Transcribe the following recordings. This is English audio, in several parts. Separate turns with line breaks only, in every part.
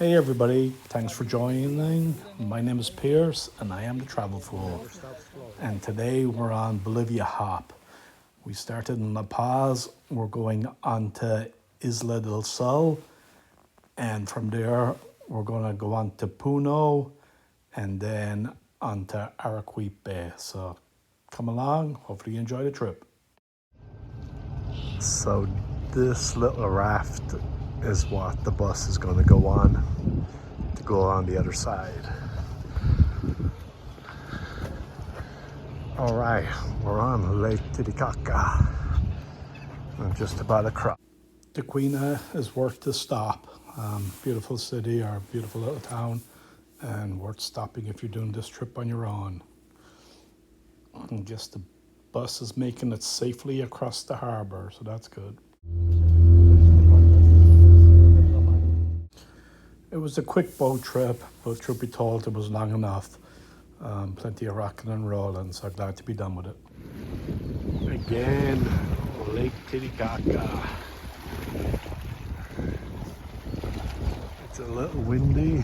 Hey everybody, thanks for joining. My name is Pierce and I am the Travel Fool. And today we're on Bolivia Hop. We started in La Paz, we're going on to Isla del Sol, and from there we're going to go on to Puno and then on to Arequipa. So come along, hopefully you enjoy the trip. So this little raft is what the bus is going to go on the other side. All right, we're on Lake Titicaca. I'm just about across. The Quina is worth the stop. Beautiful city or beautiful little town, and worth stopping if you're doing this trip on your own. And just the bus is making it safely across the harbor, so that's good. It was a quick boat trip, but truth be told, it was long enough. Plenty of rocking and rolling, so glad to be done with it. Again, Lake Titicaca. It's a little windy,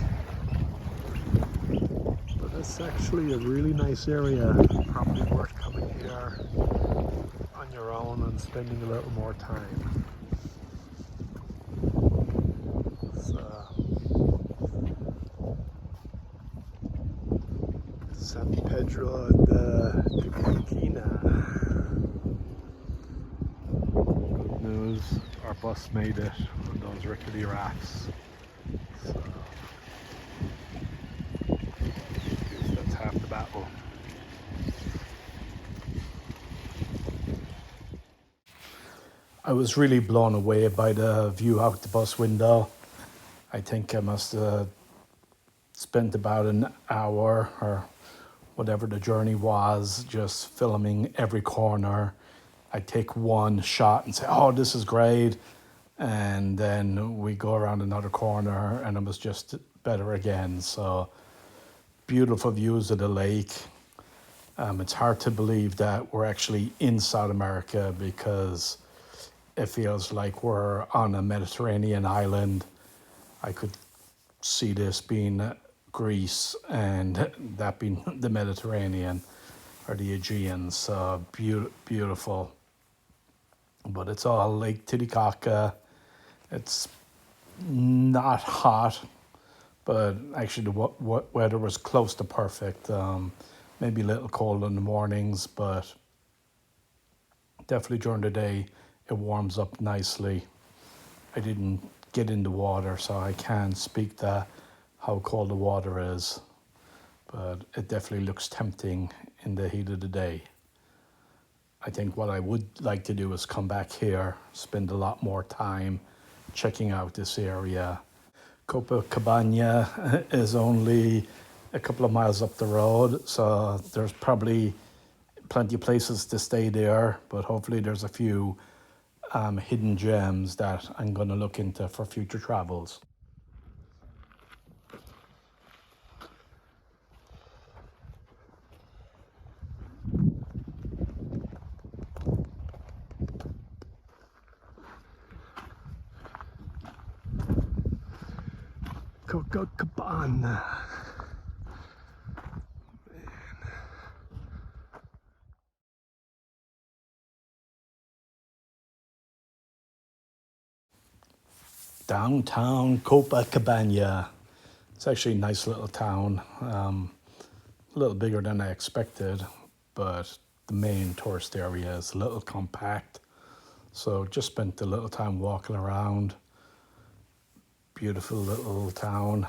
but it's actually a really nice area. Probably worth coming here on your own and spending a little more time. San Pedro de Tequina. Good news, our bus made it on those rickety rafts. So that's half the battle. I was really blown away by the view out the bus window. I think I must have spent about an hour or whatever the journey was, just filming every corner. I take one shot and say, oh, this is great. And then we go around another corner and it was just better again. So beautiful views of the lake. It's hard to believe that we're actually in South America because it feels like we're on a Mediterranean island. I could see this being Greece and that being the Mediterranean or the Aegean. So beautiful. But it's all Lake Titicaca. It's not hot, but actually the weather was close to perfect. Maybe a little cold in the mornings, but definitely during the day it warms up nicely. I didn't get in the water, so I can't speak to how cold the water is, but it definitely looks tempting in the heat of the day. I think what I would like to do is come back here, spend a lot more time checking out this area. Copacabana is only a couple of miles up the road, so there's probably plenty of places to stay there, but hopefully there's a few hidden gems that I'm going to look into for future travels. Copacabana. Downtown Copacabana. It's actually a nice little town. A little bigger than I expected, but the main tourist area is a little compact. So just spent a little time walking around. Beautiful little town.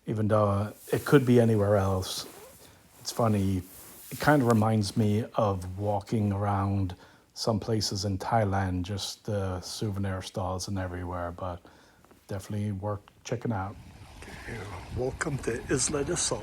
Even though it could be anywhere else. It's funny, it kind of reminds me of walking around some places in Thailand, just souvenir stalls and everywhere, but definitely worth checking out. Okay, welcome to Isla del Sol.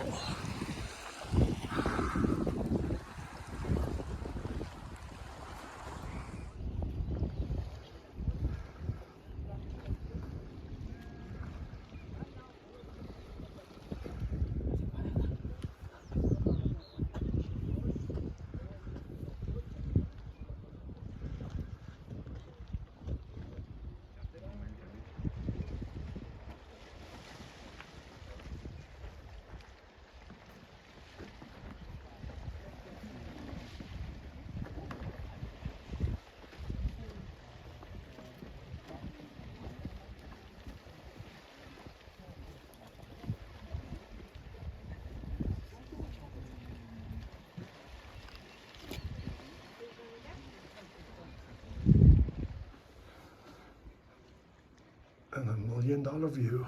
and $1,000,000 view.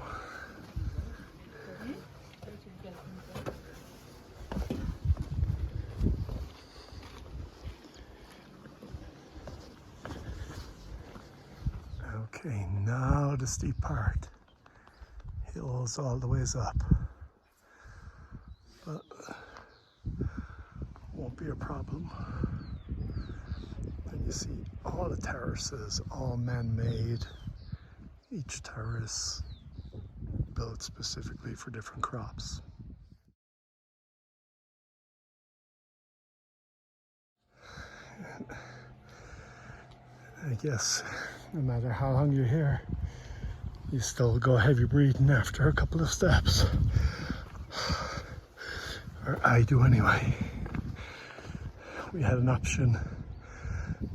Okay, now the steep part. Hills all the ways up. But won't be a problem. And you see all the terraces, all man-made. Each terrace built specifically for different crops. I guess no matter how long you're here, you still go heavy breathing after a couple of steps. Or I do anyway. We had an option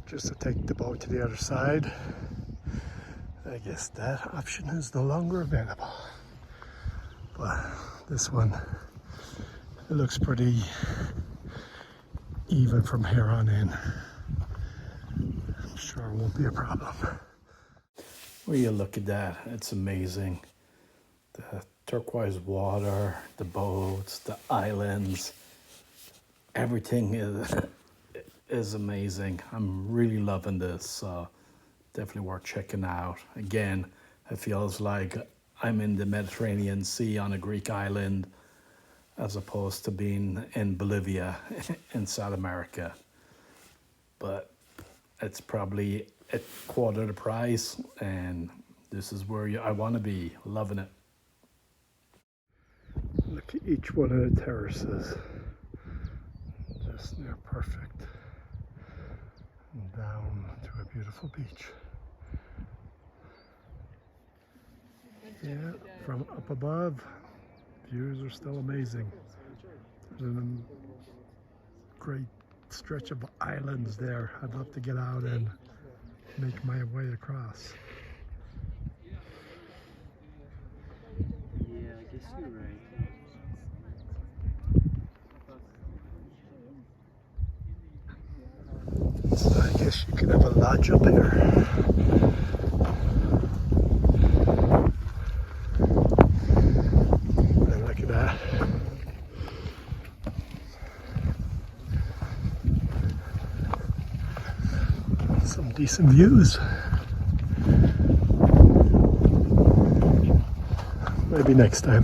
just to take the boat to the other side. I guess that option is no longer available. But this one, it looks pretty even from here on in. I'm sure it won't be a problem. Will you look at that? It's amazing. The turquoise water, the boats, the islands, everything is amazing. I'm really loving this, so definitely worth checking out. Again, it feels like I'm in the Mediterranean Sea on a Greek island as opposed to being in Bolivia in South America. But it's probably a quarter the price, and this is where I want to be, loving it. Look at each one of the terraces. Just near perfect. And down to a beautiful beach. Yeah, from up above, views are still amazing. There's a great stretch of islands there. I'd love to get out and make my way across.
Yeah, I guess you're right.
So I guess you could have a lodge up here. And look at that. Some decent views. Maybe next time.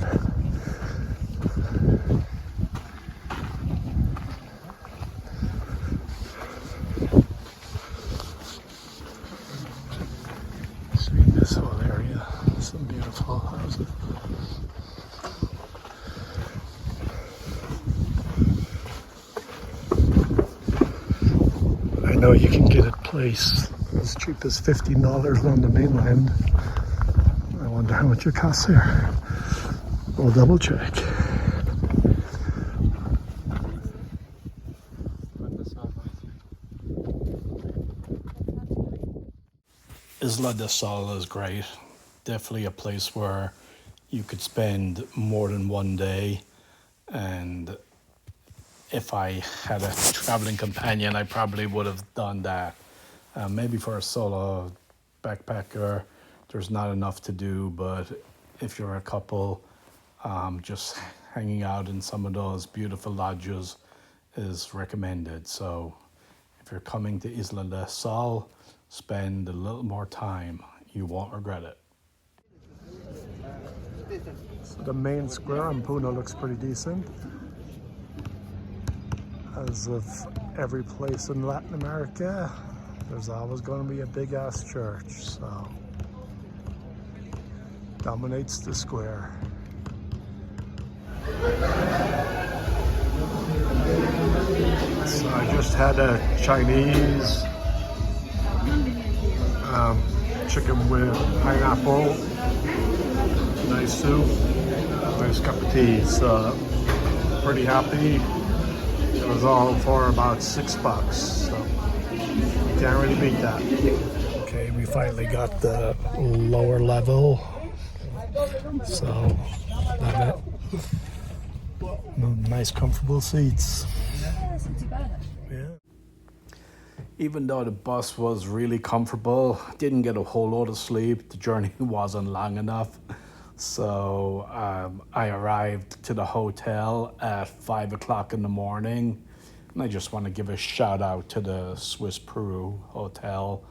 See this whole area, some beautiful houses. I know you can get a place as cheap as $15 on the mainland. I wonder how much it costs here. We'll double check. Isla Del Sol is great. Definitely a place where you could spend more than one day. And if I had a traveling companion, I probably would have done that. Maybe for a solo backpacker, there's not enough to do, but if you're a couple, just hanging out in some of those beautiful lodges is recommended. So if you're coming to Isla del Sol, spend a little more time. You won't regret it. So the main square on Puno looks pretty decent. As of every place in Latin America, there's always going to be a big ass church, so dominates the square. So I just had a Chinese chicken with pineapple, nice soup, nice cup of tea. So pretty happy. It was all for about $6, so can't really beat that. Okay, we finally got the lower level, so love it. Nice comfortable seats. Yeah. Even though the bus was really comfortable, didn't get a whole lot of sleep. The journey wasn't long enough. So I arrived to the hotel at 5 o'clock in the morning. And I just want to give a shout out to the Swiss Peru Hotel.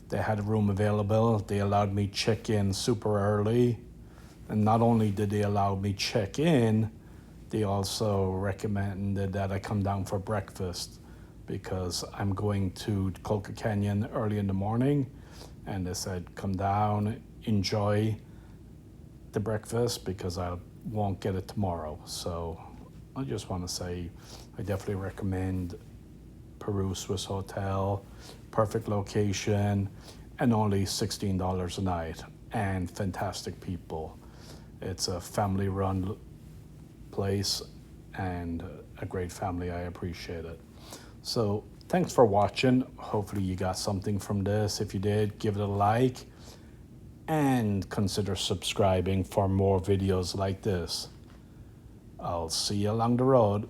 They had a room available. They allowed me check in super early. And not only did they allow me check in, they also recommended that I come down for breakfast because I'm going to Coca Canyon early in the morning. And they said, come down, enjoy the breakfast because I won't get it tomorrow. So I just want to say I definitely recommend Peru Swiss Hotel, perfect location, and only $16 a night, and fantastic people. It's a family-run place and a great family. I appreciate it. So thanks for watching. Hopefully you got something from this. If you did, give it a like and consider subscribing for more videos like this. I'll see you along the road.